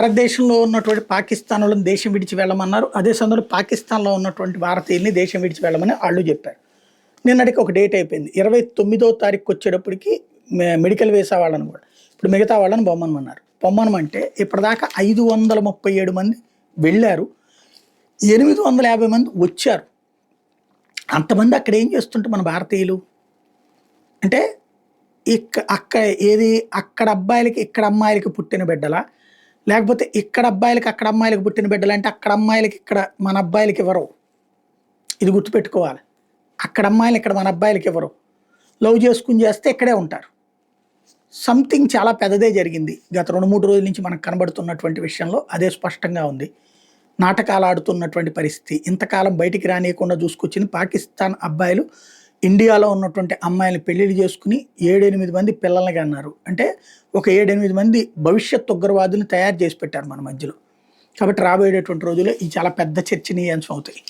భారతదేశంలో ఉన్నటువంటి పాకిస్తాన్ వాళ్ళని దేశం విడిచి వెళ్ళమన్నారు. అదే సమయంలో పాకిస్తాన్‌లో ఉన్నటువంటి భారతీయుల్ని దేశం విడిచి వెళ్ళమని ఆళ్ళు జెప్పారు. నిన్నటికి ఒక డేట్ అయిపోయింది. 29వ తారీఖుకొచ్చేటప్పటికి మెడికల్ వీసా వాళ్ళని గూడా. ఇప్పుడు మిగతా వాళ్ళని పొమ్మనమన్నారు. పొమ్మనమంటే ఇప్పటిదాకా 537 మంది వెళ్ళారు. 850 మంది వచ్చారు. అంతమంది అక్కడ ఏం చేస్తుంటే మన భారతీయులు? అంటే అక్కడ అబ్బాయిలకి, ఇక్కడ అమ్మాయిలకి పుట్టిన బిడ్డలా? లేకపోతే ఇక్కడ అబ్బాయిలకి, అక్కడ అమ్మాయిలకి పుట్టిన బిడ్డలా? అంటే అక్కడ అమ్మాయిలకి ఇక్కడ మన అబ్బాయిలకి ఇవ్వరు. ఇది గుర్తుపెట్టుకోవాలి. అక్కడ అమ్మాయిలు ఇక్కడ మన అబ్బాయిలకి ఇవ్వరు. లవ్ చేసుకుని చేస్తే ఇక్కడే ఉంటారు. సంథింగ్ చాలా పెద్దదే జరిగింది. గత 2, 3 రోజుల నుంచి మనకు కనబడుతున్నటువంటి విషయంలో అదే స్పష్టంగా ఉంది. నాటకాలు ఆడుతున్నటువంటి పరిస్థితి. ఇంతకాలం బయటికి రానియకుండా చూసుకొచ్చింది పాకిస్తాన్ అబ్బాయిలు ఇండియాలో ఉన్నటువంటి అమ్మాయిలను పెళ్లిళ్ళు చేసుకుని 7, 8 మంది పిల్లల్ని కన్నారు. అంటే ఒక 7, 8 మంది భవిష్యత్ ఉగ్రవాదులను తయారు చేసి పెట్టారు మన మధ్యలో. కాబట్టి రాబోయేటటువంటి రోజుల్లో ఇవి చాలా పెద్ద చర్చనీయాంశం అవుతాయి.